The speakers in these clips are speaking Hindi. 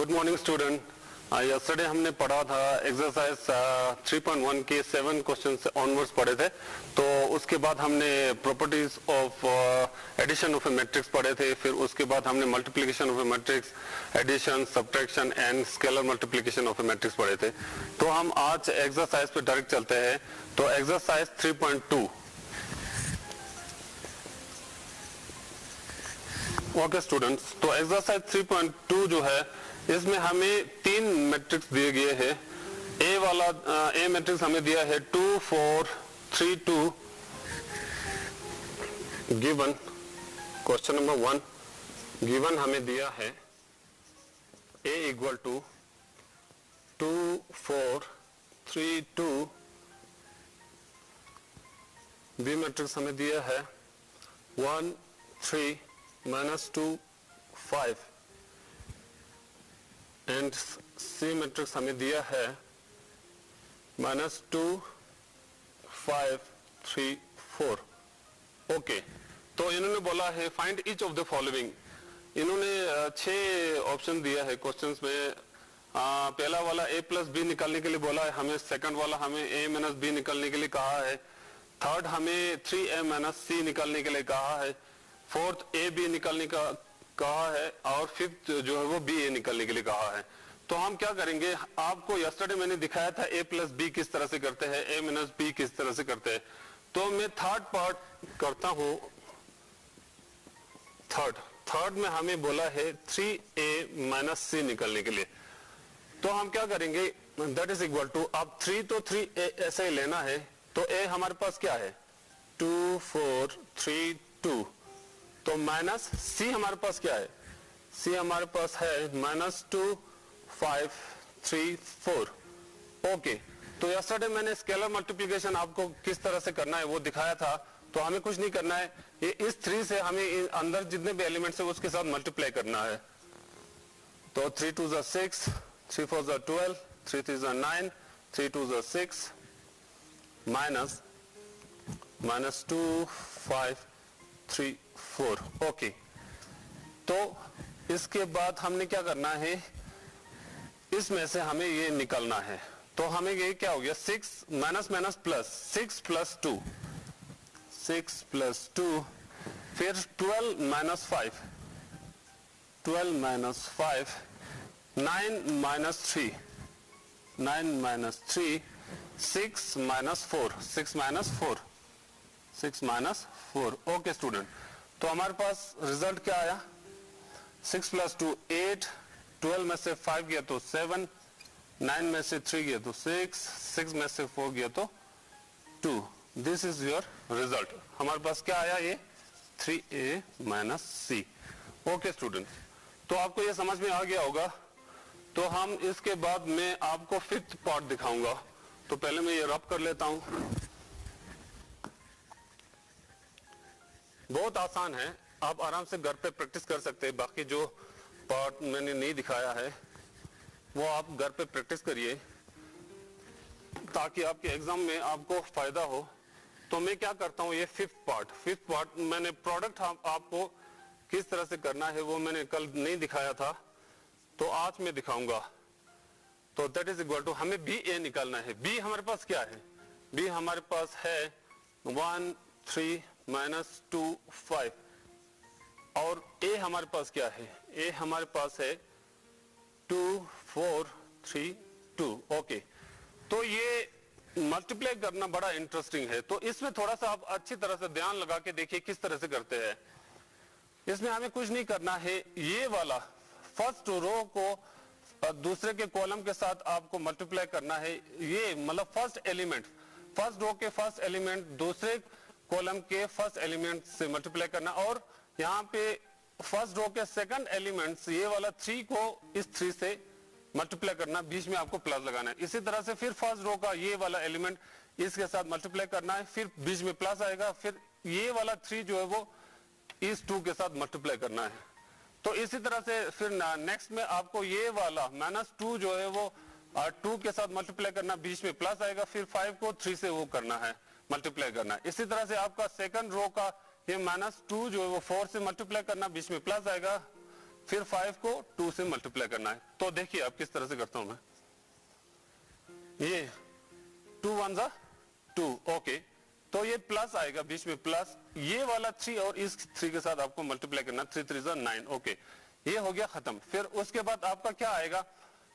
Good morning student. यस्टरडे हमने पढ़ा था एक्सरसाइज 3.1 के 7 क्वेश्चन से ऑनवर्ड्स पढ़े थे। तो उसके बाद हमने properties of addition of a matrix पढ़े थे। फिर उसके बाद हमने multiplication of a matrix, addition, subtraction and scalar multiplication of a matrix पढ़े थे। तो हम आज एक्सरसाइज पे डायरेक्ट चलते हैं। तो एक्सरसाइज 3.2 ओके स्टूडेंट्स, तो एक्सरसाइज 3.2 जो है इसमें हमें तीन मैट्रिक्स दिए गए हैं। ए वाला ए मैट्रिक्स हमें दिया है 2 4 3 2 गिवन। क्वेश्चन नंबर 1 गिवन हमें दिया है ए इक्वल टू 2 4 3 2। बी मैट्रिक्स हमें दिया है 1 3 -2 5 एंड सी मैट्रिक्स हमें दिया है -2 5 3 4। ओके, तो इन्होंने बोला है find each of the following. इन्होंने 6 ऑप्शन दिया है क्वेश्चंस में। पहला वाला a प्लस बी निकालने के लिए बोला है हमें। सेकंड वाला हमें a माइनस बी निकालने के लिए कहा है। थर्ड हमें 3a माइनस सी निकालने के लिए कहा है। फोर्थ ए बी निकालने का कहा है और फिफ्थ जो है वो बी ए निकालने के लिए कहा है। तो हम क्या करेंगे, आपको यस्टरडे मैंने दिखाया था ए प्लस बी किस तरह से करते हैं, ए माइनस बी किस तरह से करते हैं। तो मैं थर्ड पार्ट करता हूं। थर्ड में हमें बोला है 3a माइनस सी निकालने के लिए। तो हम क्या करेंगे, दैट इज इक्वल टू, अब 3 तो 3a ऐसे ही लेना है। तो a हमारे पास क्या है 2 4 3 2। तो माइनस सी हमारे पास क्या है, सी हमारे पास है -2 5 3 4। ओके, तो यस्टरडे मैंने स्केलर मल्टीप्लिकेशन आपको किस तरह से करना है वो दिखाया था। तो हमें कुछ नहीं करना है, ये इस 3 से हमें अंदर जितने भी एलिमेंट्स है उसके साथ मल्टीप्लाई करना है। तो 3 2 6 3 4 12 3 3 9 3 2 6 -2 5 3 4। ओके, तो इसके बाद हमने क्या करना है, इसमें से हमें ये निकालना है। तो हमें ये क्या हो गया 6 minus minus plus 6 plus 2 6 plus 2, फिर 12 minus 5 12 minus 5 9 minus 3 9 minus 3 6 minus 4 6 minus 4 6 minus 4। Okay student, तो हमारे पास रिजल्ट क्या आया 6 प्लस 2 8, 12 में से 5 गया तो 7, 9 में से 3 गया तो 6, 6 में से 4 गया तो 2। This is your result. हमारे पास क्या आया, ये 3a माइनस सी। ओके स्टूडेंट, तो आपको ये समझ में आ गया होगा। तो हम इसके बाद मैं आपको फिफ्थ पार्ट दिखाऊंगा। तो पहले मैं ये रब कर लेता हूं। बहुत आसान है, आप आराम से घर पे प्रैक्टिस कर सकते हैं। बाकी जो पार्ट मैंने नहीं दिखाया है वो आप घर पे प्रैक्टिस करिए ताकि आपके एग्जाम में आपको फायदा हो। तो मैं क्या करता हूँ, ये फिफ्थ पार्ट मैंने प्रोडक्ट आपको किस तरह से करना है वो मैंने कल नहीं दिखाया था, तो आज मैं दिखाऊंगा। तो दैट इज इक्वल टू, हमें बी ए निकालना है। बी हमारे पास क्या है, बी हमारे पास है 1 3 -2 5 और ए हमारे पास क्या है, ए हमारे पास है 2 4 3 2। ओके, तो ये मल्टीप्लाई करना बड़ा इंटरेस्टिंग है। तो इसमें थोड़ा सा आप अच्छी तरह से ध्यान लगा के देखिए किस तरह से करते हैं। इसमें हमें कुछ नहीं करना है, ये वाला फर्स्ट रो को दूसरे के कॉलम के साथ आपको मल्टीप्लाई करना है। ये मतलब फर्स्ट एलिमेंट, फर्स्ट रो के फर्स्ट एलिमेंट दूसरे कॉलम के फर्स्ट एलिमेंट से मल्टीप्लाई करना, और यहाँ पे फर्स्ट रो के सेकंड एलिमेंट ये वाला 3 को इस 3 से मल्टीप्लाई करना, बीच में आपको प्लस लगाना है। इसी तरह से फिर फर्स्ट रो का ये वाला एलिमेंट इसके साथ मल्टीप्लाई करना है, फिर बीच में प्लस आएगा, फिर ये वाला 3 जो है वो इस 2 के साथ मल्टीप्लाई करना है। तो इसी तरह से फिर नेक्स्ट में आपको ये वाला -2 जो है वो 2 के साथ मल्टीप्लाई करना, बीच में प्लस आएगा, फिर 5 को 3 से वो करना है, मल्टीप्लाई करना है। इसी तरह से आपका सेकंड रो का ये -2 जो है वो 4 से मल्टीप्लाई करना, बीच में प्लस आएगा, फिर 5 को 2 से मल्टीप्लाई करना है। तो देखिए आप किस तरह से करता हूं मैं, ये 2 1 जा 2, ओके, तो ये प्लस आएगा बीच में प्लस, ये वाला 3 और इस 3 के साथ आपको मल्टीप्लाई करना, 3 3 जा 9, ओके, ये हो गया खत्म। फिर उसके बाद आपका क्या आएगा,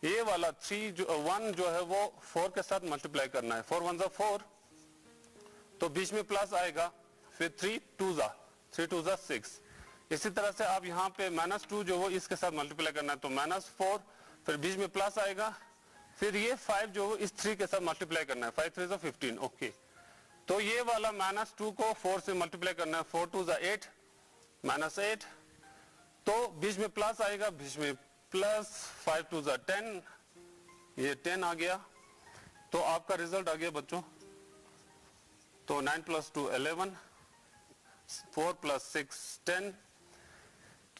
ये वाला 3 जो 1 जो है वो 4 के साथ मल्टीप्लाई करना है, 4 1 जा 4, तो बीच में प्लस आएगा, फिर 3 2 जा 6। इसी तरह से आप यहाँ पे -2 जो वो इसके साथ मल्टीप्लाई करना है, तो -4, फिर बीच में प्लस आएगा, फिर ये 5 जो इस 3 के साथ मल्टीप्लाई करना है, 5 3 जा 15, ओके, तो ये वाला -2 को 4 से मल्टीप्लाई करना है, 4 2 जा 8, -8, तो बीच में प्लस आएगा, बीच में प्लस, 5 2 जा 10, ये 10 आ गया, तो आपका रिजल्ट आ गया बच्चों, तो 9 + 2 11, 4 + 6 10,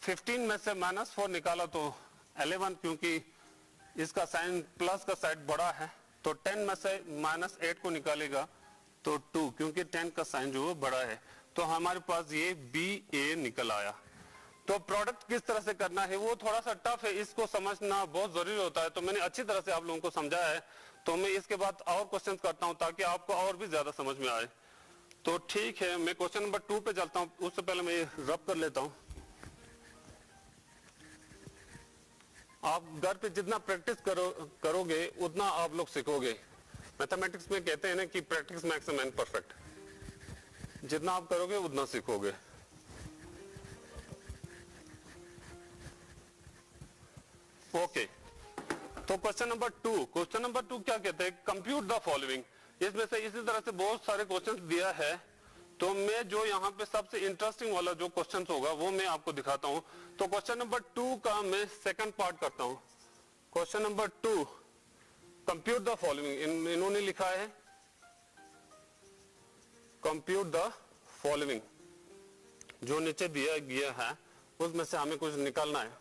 15 में से -4 निकाला तो 11, क्योंकि इसका साइन प्लस का साइड बड़ा है, तो 10 में से -8 को निकालेगा तो 2, क्योंकि 10 का साइन जो है बड़ा है, तो हमारे पास ये BA निकल आया। तो प्रोडक्ट किस तरह से करना है वो थोड़ा सा टफ है, इसको समझना बहुत जरूरी होता है, तो मैंने अच्छी तरह से आप लोगों को समझाया है, तो मैं इसके बाद और क्वेश्चन करता हूं ताकि आपको और भी ज्यादा समझ में आए। तो ठीक है, मैं क्वेश्चन नंबर 2 पे चलता हूं, उससे पहले मैं रब कर लेता हूं। आप घर पे जितना प्रैक्टिस करोगे उतना आप लोग सीखोगे। मैथमेटिक्स में कहते हैं ना कि practice makes a man perfect, जितना आप करोगे उतना सीखोगे। ओके, तो क्वेश्चन नंबर 2 क्या कहते हैं, कंप्यूट द फॉलोइंग। इसमें से इसी तरह से बहुत सारे क्वेश्चंस दिया है, तो मैं जो यहाँ पे सबसे इंटरेस्टिंग वाला जो क्वेश्चन होगा वो मैं आपको दिखाता हूँ। तो क्वेश्चन नंबर 2 का मैं सेकंड पार्ट करता हूँ। Question number 2, compute the following, इन्होंने लिखा है कंप्यूट द फॉलोइंग, जो नीचे दिया गया है उसमें से हमें कुछ निकालना है।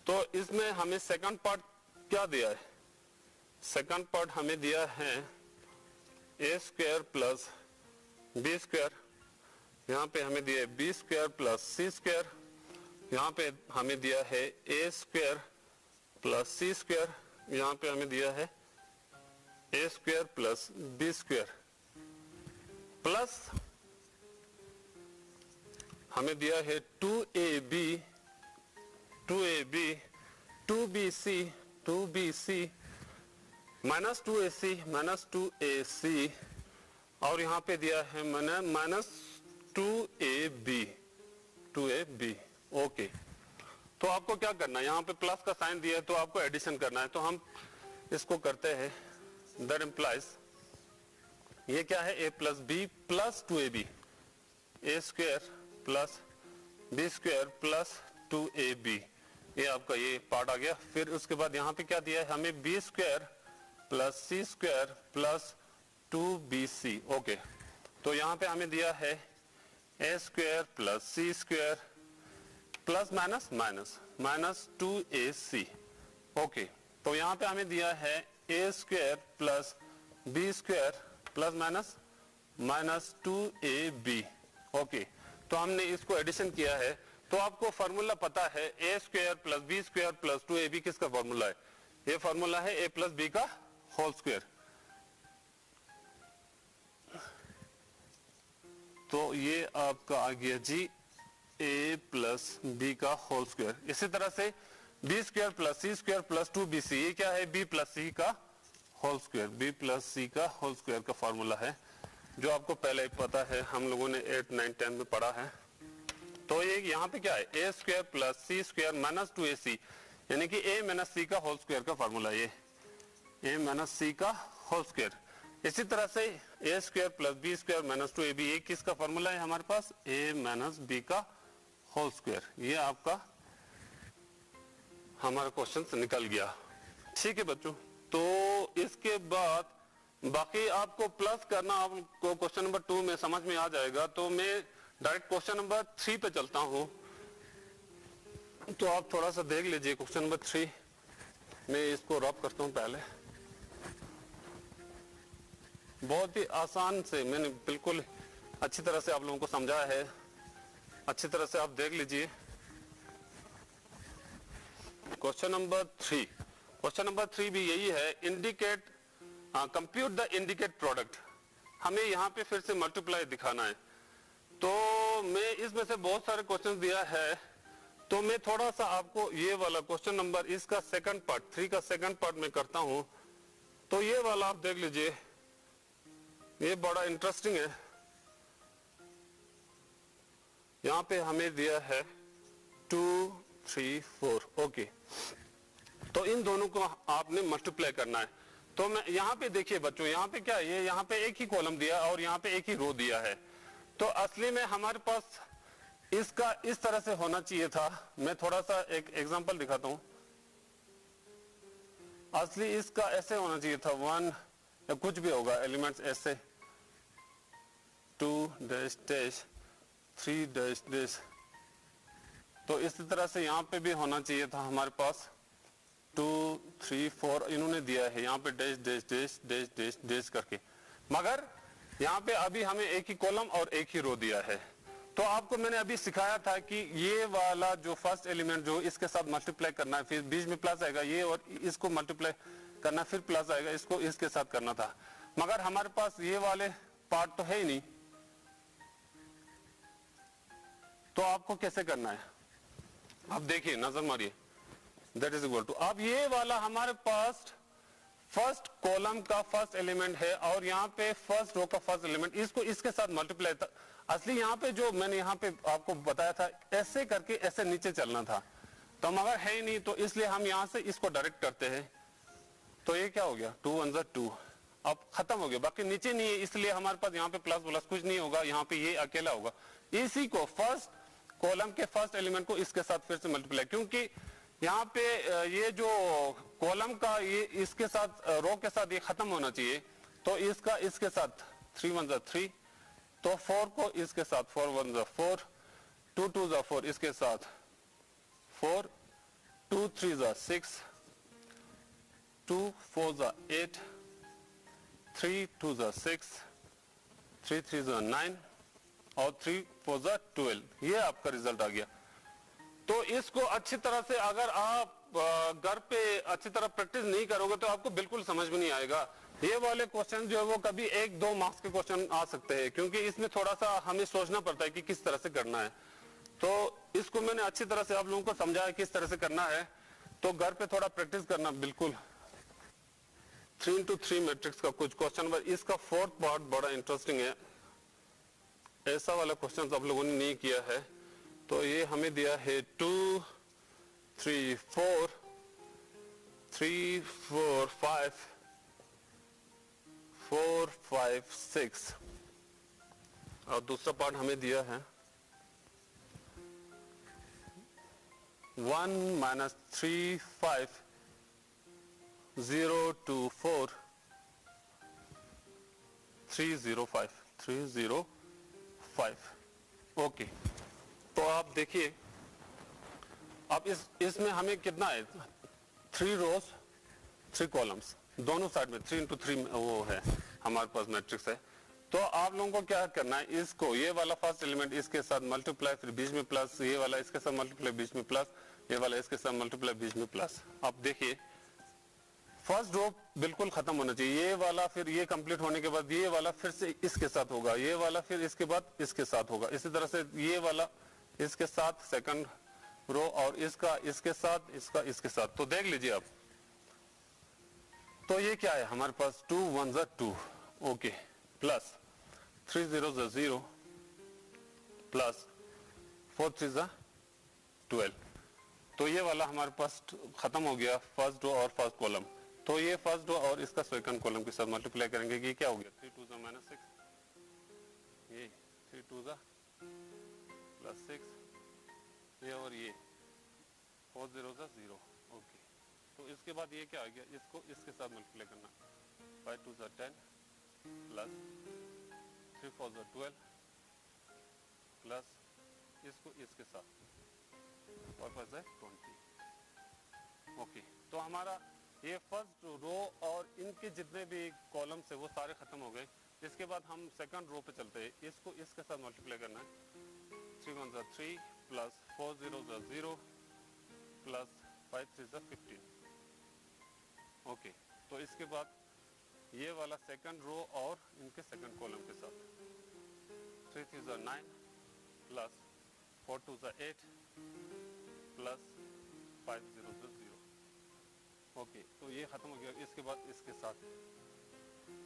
तो इसमें हमें सेकंड पार्ट क्या दिया है, सेकंड पार्ट हमें दिया है a² + b², यहाँ पे हमें दिया है b² + c², यहाँ पे हमें दिया है a² + c², यहाँ पे हमें दिया है a² + b² प्लस हमें दिया है 2ab 2bc -2ac और यहाँ पे दिया है मैंने -2ab। ओके, तो आपको क्या करना है, यहाँ पे प्लस का साइन दिया है तो आपको एडिशन करना है, तो हम इसको करते हैं। दैट इम्प्लाइज ये क्या है, a + b + 2ab, a² + b² + 2ab, ये आपका ये पार्ट आ गया। फिर उसके बाद यहाँ पे क्या दिया है हमें, b² + c² + 2bc। ओके, तो यहाँ पे हमें दिया है a² + c² plus minus -2ac। Okay, तो यहाँ पे हमें दिया है a² + b² plus -2ab। Okay, तो हमने इसको एडिशन किया है, तो आपको फार्मूला पता है a² + b² + 2ab किसका फार्मूला है, ये फार्मूला है a + b का होल स्क्वायर। तो ये आपका आ गया जी a + b का होल स्क्वायर। इसी तरह से b² + c² + 2bc, ये क्या है, b + c का होल स्क्वायर, b + c का होल स्क्वायर का फार्मूला है, जो आपको पहले ही पता है, हम लोगों ने 8 9 10 में पढ़ा है। तो ये यहाँ पे क्या है, a² + c² - 2ac, यानी कि a - c का होल स्क्वायर का फार्मूला, ये a - c का होल स्क्वायर। इसी तरह से a² + b² - 2ab, ये किसका फार्मूला है हमारे पास, a - b का होल स्क्वायर। ये आपका हमारा क्वेश्चन निकल गया। ठीक है बच्चों, तो इसके बाद बाकी आपको प्लस करना आपको क्वेश्चन नंबर 2 में समझ में आ जाएगा। तो मैं डायरेक्ट क्वेश्चन नंबर 3 पे चलता हूं, तो आप थोड़ा सा देख लीजिए क्वेश्चन नंबर 3। मैं इसको रब करता हूं पहले, बहुत ही आसान से मैंने बिल्कुल अच्छी तरह से आप लोगों को समझाया है, अच्छी तरह से आप देख लीजिए। क्वेश्चन नंबर 3 भी यही है, indicate compute the indicate product. हमें यहाँ पे फिर से मल्टीप्लाई दिखाना है। तो मैं इसमें से बहुत सारे क्वेश्चन दिया है, तो मैं थोड़ा सा आपको ये वाला क्वेश्चन नंबर इसका सेकंड पार्ट 3 का सेकंड पार्ट में करता हूं। तो ये वाला आप देख लीजिए, ये बड़ा इंटरेस्टिंग है। यहां पे हमें दिया है 2 3 4। ओके, तो इन दोनों को आपने मल्टीप्लाई करना है। तो मैं यहाँ पे देखिए बच्चों, यहाँ पे क्या है, यहाँ पे एक ही कॉलम दिया और यहाँ पे एक ही रो दिया है। तो असली में हमारे पास इसका इस तरह से होना चाहिए था। मैं थोड़ा सा एक एग्जांपल दिखाता हूं। असली इसका ऐसे होना चाहिए था, 1 या कुछ भी होगा, एलिमेंट्स ऐसे 2 डैश डैश 3 डैश डैश। तो इसी तरह से यहाँ पे भी होना चाहिए था हमारे पास 2 3 4। इन्होंने दिया है यहाँ पे dash dash dash dash dash dash करके, मगर यहाँ पे अभी हमें एक ही कॉलम और एक ही रो दिया है। तो आपको मैंने अभी सिखाया था कि ये वाला जो फर्स्ट एलिमेंट जो इसके साथ मल्टीप्लाई करना है, फिर बीच में प्लस आएगा ये, और इसको मल्टीप्लाई करना, फिर प्लस आएगा, इसको इसके साथ करना था। मगर हमारे पास ये वाले पार्ट तो है ही नहीं, तो आपको कैसे करना है? अब देखिए, नजर मारिए, दैट इज इक्वल टू, अब ये वाला हमारे पास फर्स्ट कॉलम का फर्स्ट एलिमेंट है और यहाँ पे फर्स्ट रो का फर्स्ट एलिमेंट, इसको इसके साथ मल्टीप्लाई था। असली यहाँ पे जो मैंने यहाँ पे आपको बताया था, ऐसे करके ऐसे नीचे चलना था, तो मगर है ही नहीं, तो इसलिए हम यहाँ से इसको डायरेक्ट करते हैं। तो ये क्या हो गया, 2 1 2, अब खत्म हो गया, बाकी नीचे नहीं है, इसलिए हमारे पास यहाँ पे प्लस प्लस कुछ नहीं होगा, यहाँ पे ये अकेला होगा। इसी को फर्स्ट कॉलम के फर्स्ट एलिमेंट को इसके साथ फिर से मल्टीप्लाई, क्योंकि यहाँ पे ये जो कॉलम का ये इसके साथ रो के साथ ये खत्म होना चाहिए, तो इसका इसके साथ 3 1 3, तो 4 को इसके साथ 4 1 4, 2 2 4 इसके साथ 4, 2 3 6, 2 4 8, 3 2 6, 3 3 9 और 3 4 12। ये आपका रिजल्ट आ गया। तो इसको अच्छी तरह से अगर आप घर पे अच्छी तरह प्रैक्टिस नहीं करोगे तो आपको बिल्कुल समझ में नहीं आएगा। ये वाले क्वेश्चन जो है वो कभी 1-2 मार्क्स के क्वेश्चन आ सकते हैं, क्योंकि इसमें थोड़ा सा हमें सोचना पड़ता है कि किस तरह से करना है। तो इसको मैंने अच्छी तरह से आप लोगों को समझाया किस तरह से करना है, तो घर पे थोड़ा प्रैक्टिस करना बिल्कुल। 3 into 3 मैट्रिक्स का कुछ क्वेश्चन, इसका फोर्थ पार्ट बड़ा इंटरेस्टिंग है। ऐसा वाला क्वेश्चन आप लोगों ने नहीं किया है। तो ये हमें दिया है 2 3 4 3 4 5 4 5 6, और दूसरा पार्ट हमें दिया है 1 - 3 5 0 2 4 3 0 5 3 0 5। ओके, तो आप देखिए, अब इसमें हमें कितना है, 3 रोज 3 कॉलम्स, दोनों साइड में 3 into 3 वो है हमारे पास मैट्रिक्स है। तो आप लोगों को क्या करना है, इसको ये वाला फर्स्ट एलिमेंट इसके साथ मल्टीप्लाई, फिर बीच में प्लस, ये वाला इसके साथ मल्टीप्लाई, बीच में प्लस, ये वाला इसके साथ मल्टीप्लाई, बीच में प्लस। आप देखिए, फर्स्ट रो बिल्कुल खत्म होना चाहिए, ये वाला फिर ये कंप्लीट होने के बाद ये वाला फिर से इसके साथ होगा, ये वाला फिर इसके बाद इसके साथ होगा, इसी तरह से ये वाला इसके साथ सेकंड रो, और इसका इसके साथ, इसका इसके साथ। तो देख लीजिए आप, तो ये क्या है हमारे पास 2 1 2, ओके, प्लस 3 0 0 प्लस 4 3 12। तो ये वाला हमारे पास खत्म हो गया, फर्स्ट रो और फर्स्ट कॉलम। तो ये फर्स्ट रो और इसका सेकंड कॉलम के साथ मल्टीप्लाई करेंगे, ये क्या हो गया, 3 2 -6, ये 3 2 +6, ये और ये 4 0 0। ओके, तो इसके बाद ये क्या आ गया, इसको इसके साथ मल्टीप्लाई करना, 5 2 10 प्लस 3 4 12 प्लस इसको इसके साथ 4 5 20। ओके, तो हमारा ये फर्स्ट रो और इनके जितने भी कॉलम्स है वो सारे खत्म हो गए। इसके बाद हम सेकंड रो पे चलते हैं, इसको इसके साथ मल्टीप्लाई करना है, 3 1 3 प्लस 4 0 0 प्लस 5 3 ज़ा 15। ओके, तो इसके बाद ये वाला सेकंड रो और इनके सेकंड कॉलम के साथ 3 3 ज़ा 9 प्लस 4 2 ज़ा 8 प्लस 5 0 ज़ा 0। ओके, तो ये खत्म हो गया। इसके बाद इसके साथ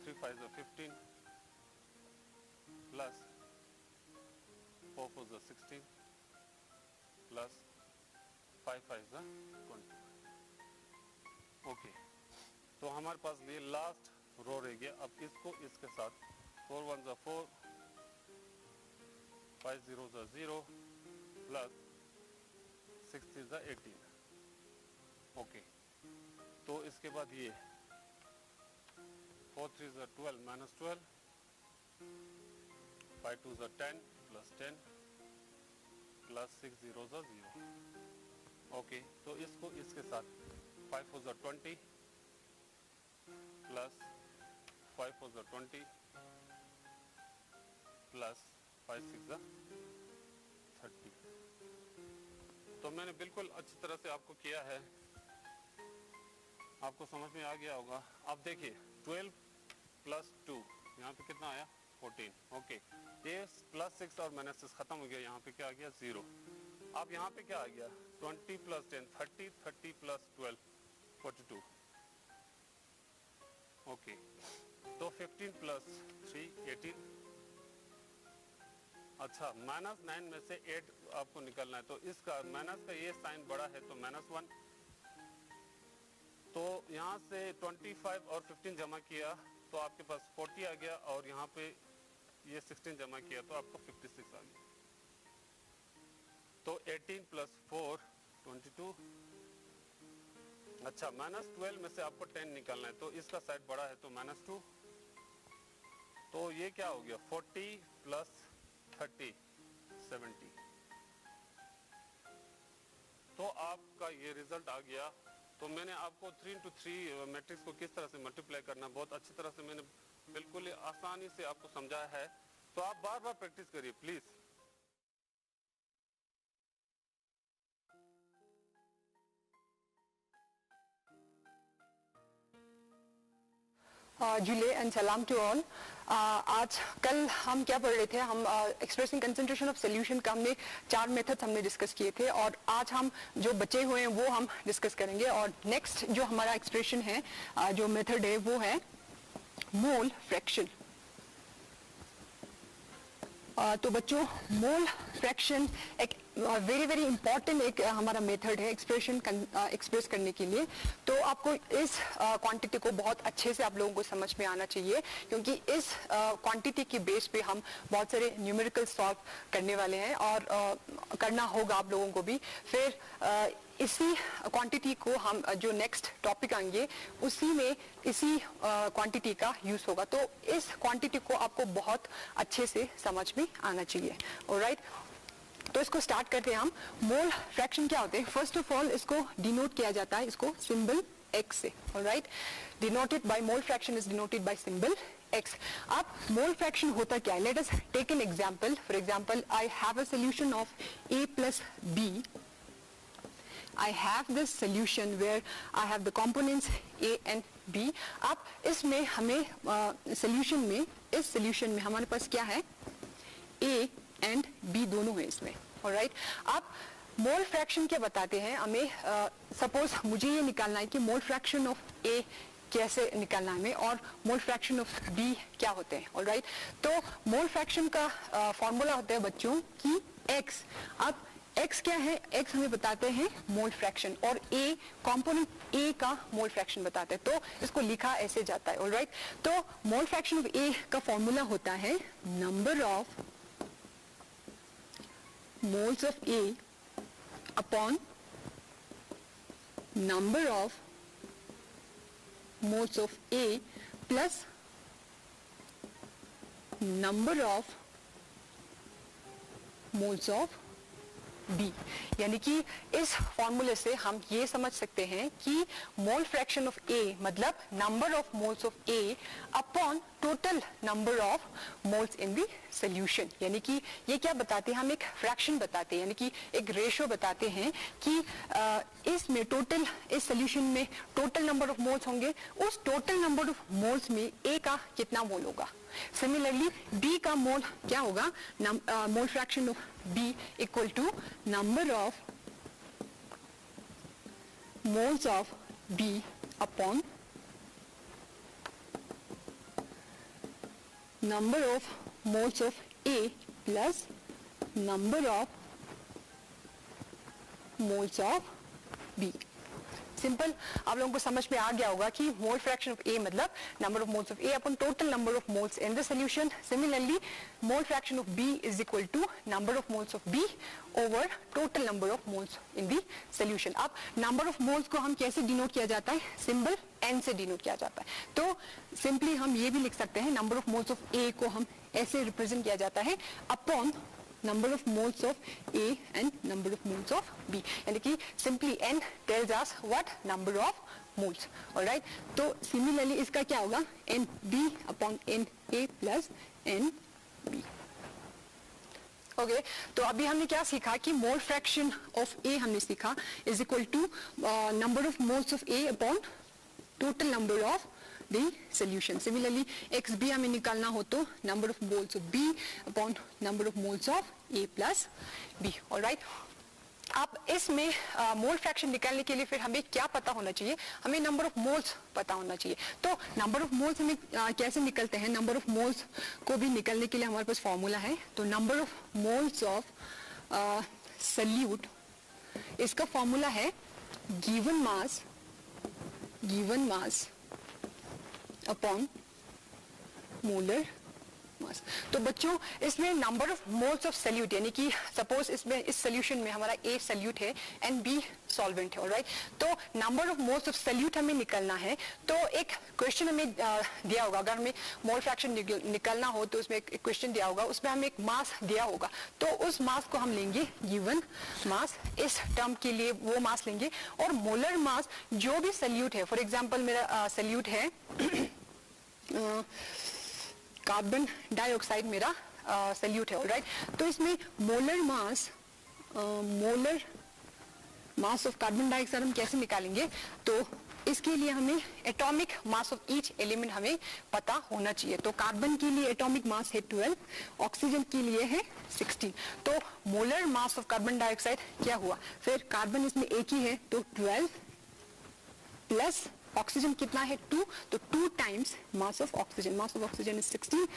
3 5 ज़ा 15 प्लस 4 4 ज़ा 16 प्लस 5 5 ज़ा 20। ओके, तो हमारे पास ये लास्ट रो रह गया। अब इसको इसके साथ 4 1 ज़ा 4 5 0 ज़ा 0 प्लस 6 3 ज़ा 18। ओके, तो इसके बाद ये 4 3 ज़ा 12 माइनस 12 5 2 ज़ा 10 प्लस 10 प्लस 6 0 ज़ा 0। ओके, तो इसको इसके साथ 5 4 ज़ा 20 प्लस 5 4 ज़ा 20 प्लस 5 6 ज़ा 30। तो मैंने बिल्कुल अच्छी तरह से आपको किया है, आपको समझ में आ गया होगा। अब देखिए 12 प्लस 2 यहाँ पे कितना आया 14। ओके, ये प्लस 6 और माइनस 6 खत्म हो गया। यहाँ पे क्या आ गया 0। अब यहाँ पे क्या आ गया 20 प्लस 10 30 30 प्लस 12 42। ओके, तो 15 प्लस 3 18। अच्छा, माइनस 9 में से 8 आपको निकलना है, तो इसका माइनस का ये साइन बड़ा है तो -1। तो यहाँ से 25 और 15 जमा किया तो आपके पास 40 आ गया, और यहाँ पे ये 16 जमा किया तो आपको 56 आ गया। तो 18 प्लस 4 22। अच्छा, -12 में से आपको 10 निकालना है, तो इसका साइड बड़ा है तो -2। तो ये क्या हो गया 40 प्लस 30 70। तो आपका ये रिजल्ट आ गया। तो मैंने आपको 3 into 3 मैट्रिक्स को किस तरह से मल्टीप्लाई करना बहुत अच्छी तरह से मैंने बिल्कुल आसानी से आपको समझाया है। तो आप बार बार प्रैक्टिस करिए प्लीज। जुले एंड सलाम टू ऑल। आज कल हम क्या पढ़ रहे थे, हम एक्सप्रेसिंग कंसंट्रेशन ऑफ सॉल्यूशन का हमने 4 मेथड्स हमने डिस्कस किए थे, और आज हम जो बचे हुए हैं वो हम डिस्कस करेंगे। और नेक्स्ट जो हमारा एक्सप्रेशन है, जो मेथड है वो है मोल फ्रैक्शन। तो बच्चों, मोल फ्रैक्शन एक वेरी वेरी इंपॉर्टेंट एक हमारा मेथड है एक्सप्रेशन एक्सप्रेस करने के लिए। तो आपको इस क्वांटिटी को बहुत अच्छे से आप लोगों को समझ में आना चाहिए, क्योंकि इस क्वांटिटी के बेस पे हम बहुत सारे न्यूमेरिकल सॉल्व करने वाले हैं, और करना होगा आप लोगों को भी। फिर इसी क्वांटिटी को हम जो नेक्स्ट टॉपिक आएंगे उसी में इसी क्वांटिटी का यूज होगा। तो इस क्वांटिटी को आपको बहुत अच्छे से समझ में आना चाहिए। ऑलराइट, तो इसको स्टार्ट करते हैं हम। मोल फ्रैक्शन क्या होते हैं? फर्स्ट ऑफ ऑल इसको डिनोट किया जाता है इसको सिंबल x से। Alright, denoted by mole fraction is denoted by symbol x। अब मोल फ्रैक्शन होता क्या है? Let us take an example. For example, I have a solution of a plus b. I have this solution where I have the components A and B. अब इसमें हमें सॉल्यूशन में, इस सॉल्यूशन में हमारे पास क्या है? A and B दोनों है इसमें। ऑलराइट, अब मोल फ्रैक्शन क्या बताते हैं हमें? सपोज मुझे ये निकालना है कि मोल फ्रैक्शन ऑफ A कैसे निकालना है हमें, और मोल फ्रैक्शन ऑफ B क्या होते हैं। ऑलराइट, तो मोल फ्रैक्शन का फॉर्मूला होता है बच्चों कि X। अब x क्या है? x हमें बताते हैं मोल फ्रैक्शन, और a कंपोनेंट a का मोल फ्रैक्शन बताते हैं। तो इसको लिखा ऐसे जाता है। ऑलराइट, तो मोल फ्रैक्शन ऑफ a का फॉर्मूला होता है number of moles of a upon number of moles of a plus number of moles of B। यानी कि इस फॉर्मूले से हम ये समझ सकते हैं कि मोल फ्रैक्शन ऑफ A मतलब number of moles of A upon total number of moles in the solution. यानी कि ये क्या बताते हैं, हम एक फ्रैक्शन बताते हैं, यानी कि एक रेशियो बताते हैं कि इसमें टोटल, इस सोल्यूशन में टोटल नंबर ऑफ मोल्स होंगे, उस टोटल नंबर ऑफ मोल्स में A का कितना मोल होगा। सिमिलरली B का मोल क्या होगा, mole fraction of B equal to number of moles of B upon number of moles of A plus number of moles of B। Simple, आप लोगों को समझ में आ गया होगा कि मोल फ्रैक्शन ऑफ A मतलब number of moles of A upon total number of moles in the solution. Similarly mole fraction of B is equal to number of moles of B over total number of moles in the solution. अब नंबर ऑफ मोल्स को हम कैसे डिनोट किया जाता है, सिंबल N से डिनोट किया जाता है। तो सिंपली हम ये भी लिख सकते हैं number of moles of A को हम ऐसे रिप्रेजेंट किया जाता है upon number of moles of A and number of moles of B। यानी कि simply N tells us what number of moles, alright। तो similarly इसका क्या होगा, NB upon NA plus NB। Okay, तो अभी हमने क्या सीखा कि मोल फ्रैक्शन ऑफ A हमने सीखा is equal to number of moles of A upon total number of the solution। Similarly XB हमें निकालना हो तो number of moles of B upon number of moles of A plus B, alright। अब इसमें मोल फ्रैक्शन निकालने के लिए फिर हमें क्या पता होना चाहिए, हमें नंबर ऑफ मोल्स पता होना चाहिए। तो नंबर ऑफ मोल्स हमें कैसे निकलते हैं, नंबर ऑफ मोल्स को भी निकलने के लिए हमारे पास फॉर्मूला है। तो number of moles of solute, इसका फॉर्मूला है गिवन मास अपॉन मोलर मास। तो बच्चों इसमें number of moles of solute, यानी कि सपोज इसमें इस सोल्यूशन में हमारा A सल्यूट है एंड B सॉल्वेंट है, ऑलराइट। तो number of moles of solute हमें निकलना है। तो एक क्वेश्चन हमें दिया होगा, अगर हमें मोल फ्रैक्शन निकलना हो तो उसमें एक क्वेश्चन दिया होगा, उसमें हमें एक मास दिया होगा। तो उस मास को हम लेंगे गिवन मास, इस टर्म के लिए वो मास लेंगे, और मोलर मास जो भी सल्यूट है, फॉर एग्जाम्पल मेरा सल्यूट है कार्बन डाइऑक्साइड मेरा सल्यूट है, ऑलराइट। तो इसमें molar mass of carbon dioxide हम कैसे निकालेंगे, तो इसके लिए हमें atomic mass of each element हमें पता होना चाहिए। तो कार्बन के लिए एटॉमिक मास है 12, ऑक्सीजन के लिए है 16। तो molar mass of carbon dioxide क्या हुआ, फिर कार्बन इसमें एक ही है तो 12 प्लस ऑक्सीजन कितना है 2, तो 2 times mass of oxygen is 16।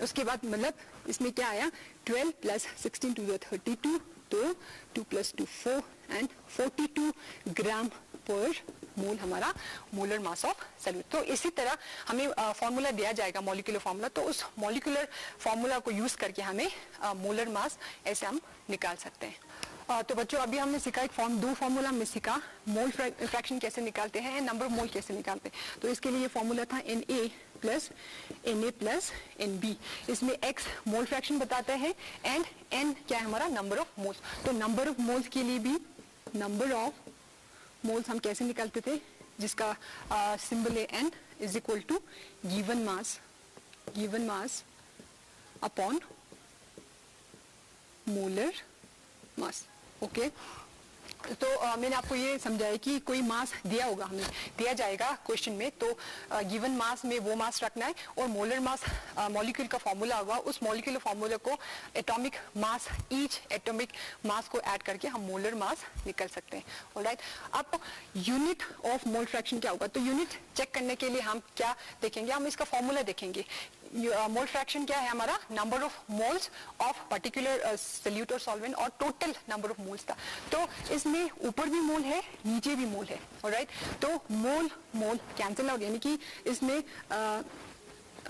उसके बाद मतलब इसमें क्या आया, 12 प्लस 16 टू 32, तो 2 प्लस 2 4 एंड 42 ग्राम पर मोल हमारा मोलर मास ऑफ सल्यूट। तो इसी तरह हमें फॉर्मूला दिया जाएगा, मॉलिक्यूलर फॉर्मूला, तो उस मॉलिक्यूलर फॉर्मूला को यूज करके हमें मोलर मास ऐसे हम निकाल सकते हैं। तो बच्चों अभी हमने सीखा दो फॉर्मूला हमने सीखा, मोल फ्रैक्शन कैसे निकालते हैं, नंबर ऑफ मोल कैसे निकालते हैं। तो इसके लिए ये फॉर्मूला था Na plus Na plus Nb। इसमें X मोल फ्रैक्शन बताता है एंड N क्या है हमारा, नंबर ऑफ मोल्स। तो नंबर ऑफ मोल्स के लिए भी नंबर ऑफ मोल्स हम कैसे निकालते थे, जिसका सिंबल है N is equal to given mass upon molar mass. Okay, तो मैंने आपको ये समझाया कि कोई मास दिया होगा, हमें दिया जाएगा क्वेश्चन में, तो गिवन मास में वो मास रखना है, और मोलर मास मॉलिक्यूल का फॉर्मूला होगा, उस मॉलिक्यूलर फॉर्मूला को atomic mass, each atomic mass को ऐड करके हम मोलर मास निकल सकते हैं, ऑलराइट। अब यूनिट ऑफ मोल फ्रैक्शन क्या होगा, तो यूनिट चेक करने के लिए हम क्या देखेंगे, हम इसका फॉर्मूला देखेंगे। मोल फ्रैक्शन क्या है हमारा, number of moles of particular solute और सॉल्वेंट और टोटल नंबर ऑफ मोल्स का। तो इसमें ऊपर भी मोल है, नीचे भी मोल है, ऑलराइट। तो मोल कैंसिल आउट, यानी कि इसमें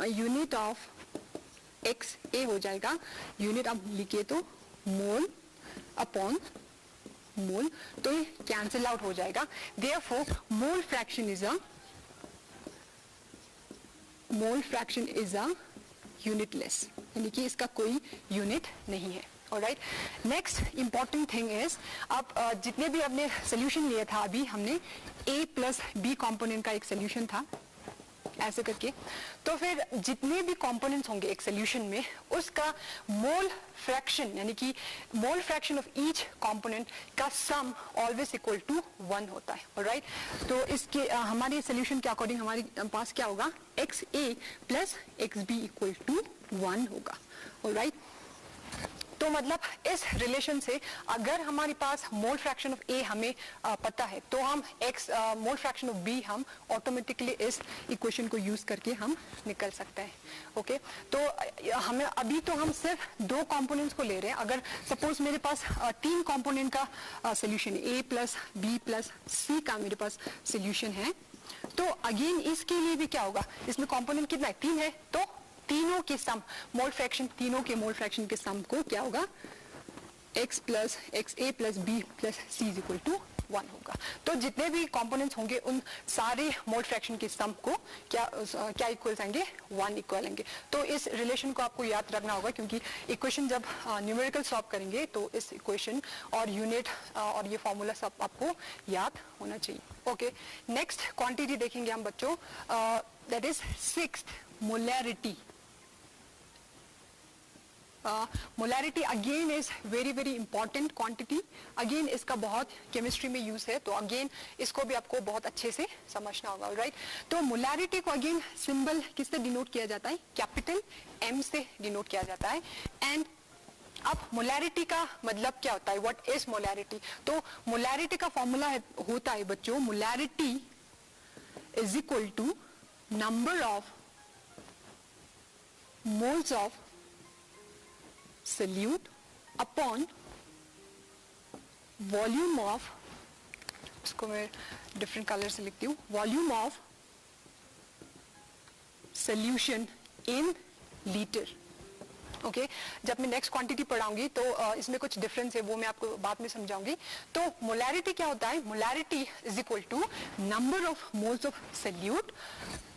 यूनिट ऑफ एक्स ए हो जाएगा, यूनिट आप लिखे तो मोल अपॉन मोल, तो ये कैंसिल आउट हो जाएगा। Therefore mole fraction is a unitless, यानी कि इसका कोई यूनिट नहीं है, alright, next important thing is, आप जितने भी आपने सोल्यूशन लिया था, अभी हमने A प्लस बी कॉम्पोनेंट का एक सोल्यूशन था ऐसे करके, तो फिर जितने भी कंपोनेंट्स होंगे एक सोल्यूशन में, उसका मोल फ्रैक्शन यानी कि mole fraction of each component का सम ऑलवेज इक्वल टू 1 होता है, ऑलराइट। तो इसके हमारे सोल्यूशन के अकॉर्डिंग हमारे पास क्या होगा, XA plus XB equal to 1 होगा, ऑलराइट। तो मतलब इस रिलेशन से अगर हमारे पास मोल फ्रैक्शन ऑफ ए हमें पता है, तो हम x mole fraction of B हम ऑटोमेटिकली इस इक्वेशन को यूज करके हम निकल सकते हैं। ओके, तो हमें अभी तो हम सिर्फ 2 कंपोनेंट्स को ले रहे हैं। अगर सपोज मेरे पास 3 कंपोनेंट का सोल्यूशन है, ए प्लस बी प्लस सी का मेरे पास सोल्यूशन है, तो अगेन इसके लिए भी क्या होगा, इसमें कंपोनेंट कितना है, 3 है, तो तीनों के सम मोल फ्रैक्शन, तीनों के मोल फ्रैक्शन के सम को क्या होगा, x plus x A plus B plus C is equal to 1 होगा। तो जितने भी कंपोनेंट्स होंगे उन सारे मोल फ्रैक्शन के सम को क्या इक्वल आएंगे, 1 इक्वल आएंगे। तो इस रिलेशन को आपको याद रखना होगा, क्योंकि इक्वेशन जब न्यूमेरिकल सॉल्व करेंगे तो इस इक्वेशन और यूनिट और ये फॉर्मूला सब आपको याद होना चाहिए। ओके, नेक्स्ट क्वांटिटी देखेंगे हम बच्चों, that is 6th molarity. Molarity again is very very important quantity, again इसका बहुत केमिस्ट्री में यूज है, तो अगेन इसको भी आपको बहुत अच्छे से समझना होगा, राइट। तो मोलैरिटी को अगेन सिंबल किससे डिनोट किया जाता है, कैपिटल M से डिनोट किया जाता है। एंड अब मोलैरिटी का मतलब क्या होता है, व्हाट इज मोलैरिटी, तो मोलैरिटी का फॉर्मूला होता है बच्चों, molarity is equal to number of moles of solute upon volume of, इसको मैं डिफरेंट कलर से लिखती हूँ, volume of solution in litre. Okay, जब मैं नेक्स्ट क्वांटिटी पढ़ाऊंगी तो इसमें कुछ डिफरेंस है, वो मैं आपको बाद में समझाऊंगी। तो मोलैरिटी क्या होता है, molarity is equal to number of moles of solute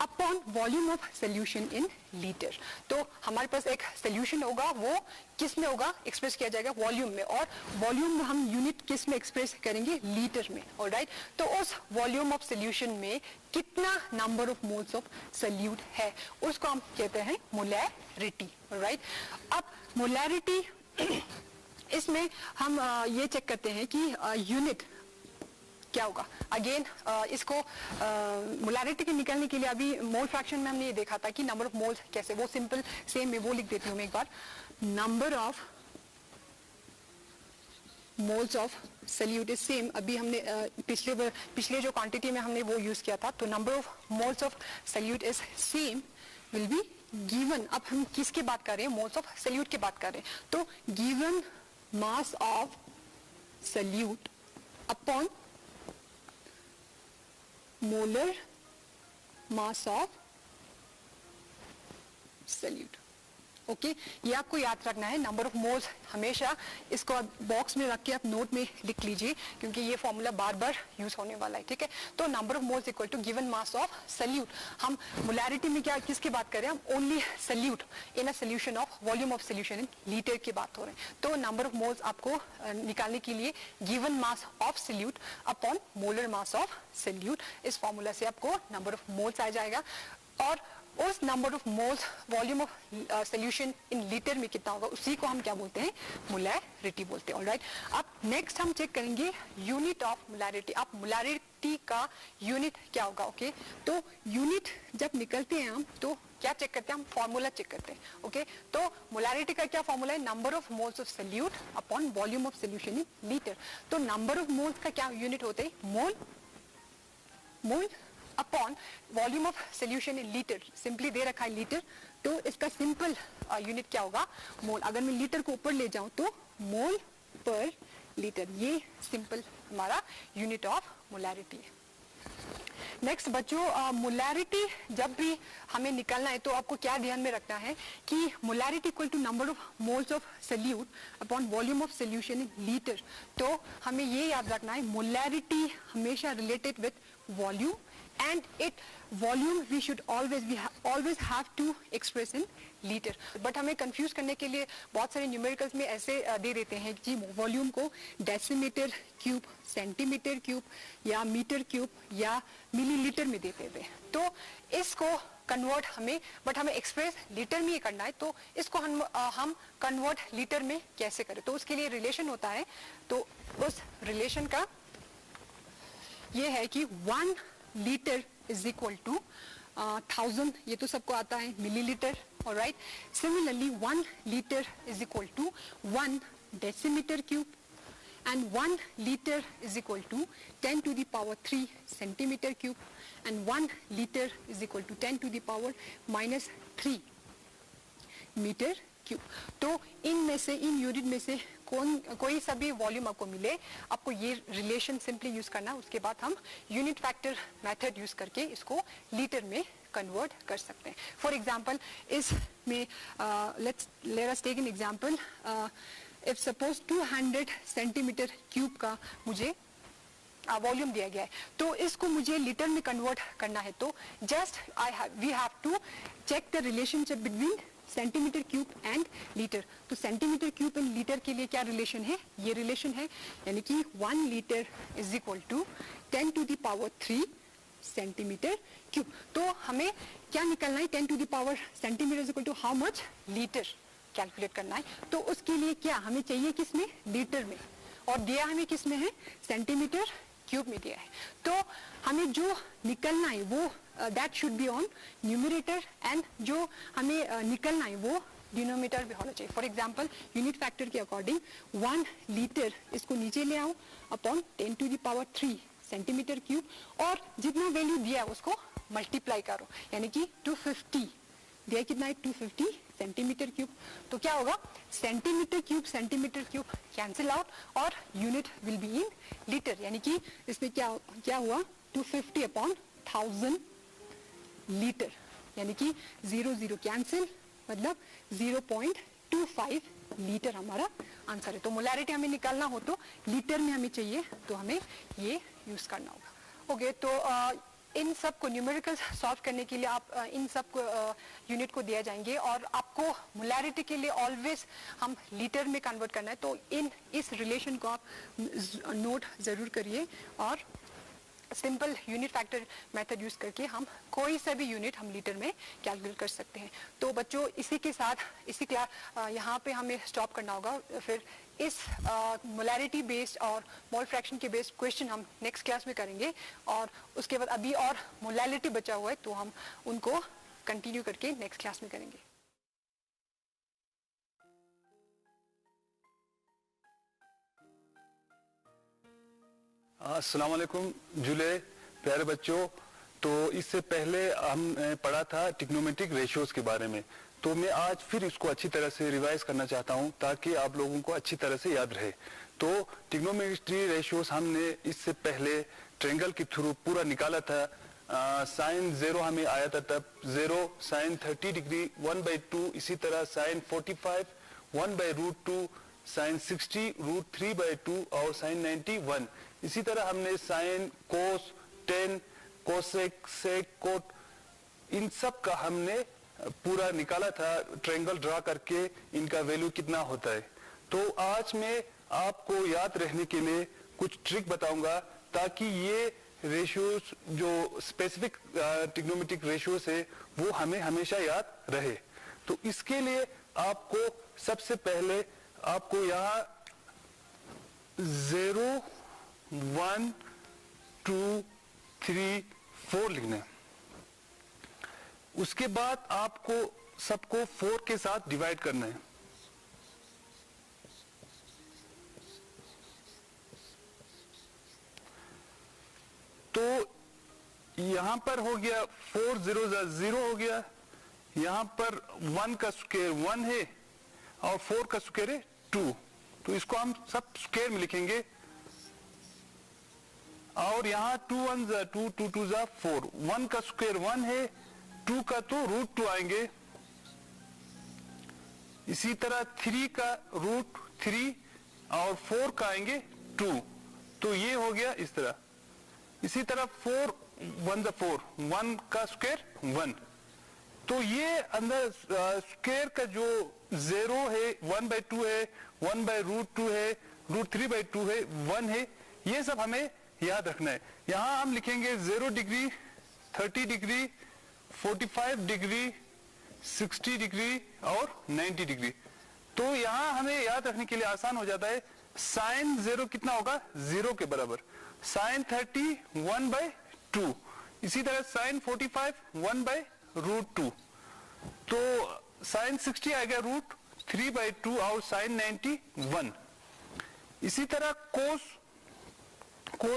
upon volume of solution in litre. तो हमारे पास एक सोल्यूशन होगा, वो किस में होगा, एक्सप्रेस किया जाएगा वॉल्यूम में, और वॉल्यूम हम यूनिट किस में एक्सप्रेस करेंगे, लीटर में, ऑलराइट। तो उस वॉल्यूम ऑफ सोल्यूशन में कितना number of moles of solute है, उसको हम कहते हैं मोलैरिटी, ऑलराइट। अब मोलैरिटी इसमें हम ये चेक करते हैं कि यूनिट क्या होगा। अगेन इसको मोलैरिटी के निकालने के लिए अभी मोल फ्रैक्शन में हमने ये देखा था कि नंबर ऑफ मोल्स कैसे, वो सिंपल सेम में वो लिख देती हूँ मैं एक बार, number of moles of solute is same, अभी हमने पिछले जो क्वांटिटी में हमने वो यूज किया था, तो number of moles of solute is same will be given. अब हम किसकी बात कर रहे हैं, मोल्स ऑफ सोल्यूट की बात कर रहे हैं, तो given mass of solute upon molar mass of solute. Okay, ये आपको याद रखना है, नंबर ऑफ मोल्स हमेशा इसको बॉक्स में रख के आप नोट में लिख लीजिए, क्योंकि ये फॉर्मूला बार बार यूज होने वाला है, ठीक है। तो number of moles equal to given mass of solute. हम मोलैरिटी में क्या किसकी बात कर रहे हैं, हम only solute in a solution of volume of solution in litre की बात हो रहे हैं। तो नंबर ऑफ मोल्स आपको निकालने के लिए given mass of solute upon molar mass of solute, इस फॉर्मूला से आपको नंबर ऑफ मोल्स आ जाएगा, और उस number of moles volume of solution in litre में कितना होगा, उसी को हम क्या बोलते हैं, मोलैरिटी बोलते हैं, ऑलराइट। अब नेक्स्ट हम चेक करेंगे यूनिट ऑफ मोलैरिटी। अब मोलैरिटी का यूनिट क्या होगा, ओके। तो यूनिट जब निकलते हैं हम तो क्या चेक करते हैं, हम फॉर्मूला चेक करते हैं, ओके। तो मोलैरिटी का क्या फॉर्मूला है, number of moles of solute upon volume of solution in litre. तो नंबर ऑफ मोल्स का क्या यूनिट होता है, mole upon volume of solution in litre, simply दे रखा है लीटर, तो इसका सिंपल यूनिट क्या होगा, मोल। अगर मैं लीटर को ऊपर ले जाऊं तो मोल पर लीटर, ये सिंपल हमारा यूनिट ऑफ मोलैरिटी है। नेक्स्ट बच्चों, मोलैरिटी जब भी हमें निकालना है तो आपको क्या ध्यान में रखना है कि molarity equal to number of moles of solute upon volume of solution in litre. तो हमें ये याद रखना है, मोलैरिटी हमेशा related with volume and it volume we should always have to express in liter. But हमें confuse करने के लिए बहुत सारे numericals में ऐसे दे देते हैं कि वॉल्यूम को डेसीमीटर क्यूब, सेंटीमीटर क्यूब या मीटर क्यूब या मिलीलीटर में देते थे. तो इसको कन्वर्ट हमें एक्सप्रेस लीटर में ही करना है. तो इसको हम कन्वर्ट लीटर में कैसे करें? तो उसके लिए रिलेशन होता है. तो उस रिलेशन का ये है कि 1 लीटर इज इक्वल टू 1000. ये तो सबको आता है millilitre. Alright. Similarly 1 litre is equal to 1 decimetre cube and 1 liter is equal to 10 to the power 3 centimeter cube and 1 liter is equal to 10 to the power minus 3 meter cube. तो इन यूनिट में से कोई सा भी वॉल्यूम आपको मिले, आपको ये रिलेशन सिंपली यूज करना. उसके बाद हम यूनिट फैक्टर मेथड यूज करके इसको लीटर में कन्वर्ट कर सकते हैं. फॉर एग्जाम्पल इसमें let us take an example. If suppose 200 centimetre cube का मुझे वॉल्यूम दिया गया है, तो इसको मुझे लीटर में कन्वर्ट करना है. तो just we have to check the relationship between centimetre cube and litre. तो सेंटीमीटर क्यूब एंड लीटर के लिए क्या रिलेशन है? ये रिलेशन है, यानी कि 1 litre is equal to 10 to the power 3 centimetre cube. तो हमें क्या निकलना है? 10 to the power centimetre is equal to how much? Litre calculate करना है. तो उसके लिए क्या हमें चाहिए? किसमें? लीटर में. और दिया हमें किसमें है? सेंटीमीटर क्यूब में दिया है. तो हमें जो निकलना है वो that should be on numerator and जो हमें निकलना है वो डिनोमिनेटर भी होना चाहिए. फॉर एग्जाम्पल यूनिट फैक्टर के अकॉर्डिंग 1 लीटर इसको नीचे ले आओ upon 10 to the power 3 centimetre cube और जितना वैल्यू दिया है उसको मल्टीप्लाई करो, यानी कि 250 दिया. कितना है? 250 सेंटीमीटर क्यूब. तो क्या होगा? सेंटीमीटर क्यूब कैंसिल आउट और unit will be in litre. यानी कि इसमें क्या हुआ? 250 अपॉन 1000 लीटर, यानी कि 0 कैंसिल, मतलब 0.25 लीटर हमारा आंसर है. तो मोलैरिटी हमें निकालना हो तो लीटर में हमें चाहिए, तो हमें ये यूज करना होगा. ओके. तो इन सब को न्यूमेरिकल सॉल्व करने के लिए आप इन सब को यूनिट को दिया जाएंगे और आपको मोलैरिटी के लिए ऑलवेज हम लीटर में कन्वर्ट करना है. तो इस रिलेशन को आप नोट जरूर करिए और simple unit factor method use करके हम कोई सा भी यूनिट हम लीटर में कैलकुलेट कर सकते हैं. तो बच्चों इसी के साथ इसी क्लास यहाँ पे हमें स्टॉप करना होगा. फिर इस मोलैरिटी बेस्ड और मोल फ्रैक्शन के बेस्ड क्वेश्चन हम नेक्स्ट क्लास में करेंगे और उसके बाद अभी और मोलैरिटी बचा हुआ है तो हम उनको कंटिन्यू करके नेक्स्ट क्लास में करेंगे. अस्सलाम वालेकुम जुले प्यारे बच्चों. तो इससे पहले हमने पढ़ा था ट्रिग्नोमेट्रिक रेशियोज के बारे में. तो मैं आज फिर इसको अच्छी तरह से रिवाइज करना चाहता हूं ताकि आप लोगों को अच्छी तरह से याद रहे. तो ट्रिग्नोमेट्री रेशियोज हमने इससे पहले ट्रायंगल के थ्रू पूरा निकाला था. साइन 0 हमें आया था तब 0, साइन 30 डिग्री 1/2, इसी तरह साइन 45 1/√2, साइन 60 √3/2 और साइन 90 1. इसी तरह हमने साइन, कोस, टेन, कोसेक, सेक, कोट, इन सब का हमने पूरा निकाला था ट्रायंगल ड्रा करके इनका वैल्यू कितना होता है. तो आज मैं आपको याद रहने के लिए कुछ ट्रिक बताऊंगा ताकि ये रेशियोज जो स्पेसिफिक ट्रिग्नोमेट्रिक रेशियोज है वो हमें हमेशा याद रहे. तो इसके लिए आपको सबसे पहले आपको यहाँ 0 1 2 3 4 लिखना है. उसके बाद आपको सबको 4 के साथ डिवाइड करना है. तो यहां पर हो गया 4 0 0 हो गया. यहां पर 1 का स्क्वायर 1 है और 4 का स्क्वायर है 2. तो इसको हम सब स्क्वायर में लिखेंगे और यहाँ 2 1 2 2 2 4. 1 का स्क्वायर 1 है, 2 का तो √2 आएंगे. इसी तरह 3 का √3 और 4 का आएंगे 2. तो ये हो गया इस तरह. इसी तरह 4 1 4, 1 का स्क्वायर 1। तो ये अंदर स्क्वायर का जो 0 है, 1/2 है, 1/√2 है, √3/2 है, 1 है, ये सब हमें याद रखना है। यहां हम लिखेंगे 0 डिग्री, 30 डिग्री, 45 डिग्री, 60 डिग्री और 90 डिग्री। तो यहां हमें याद रखने के लिए आसान हो जाता है। साइन 0 कितना होगा? 0 के बराबर। साइन 30 1/2। इसी तरह साइन 45 1/√2। तो साइन 60 आएगा √3/2 और साइन 90 1। इसी तरह कोस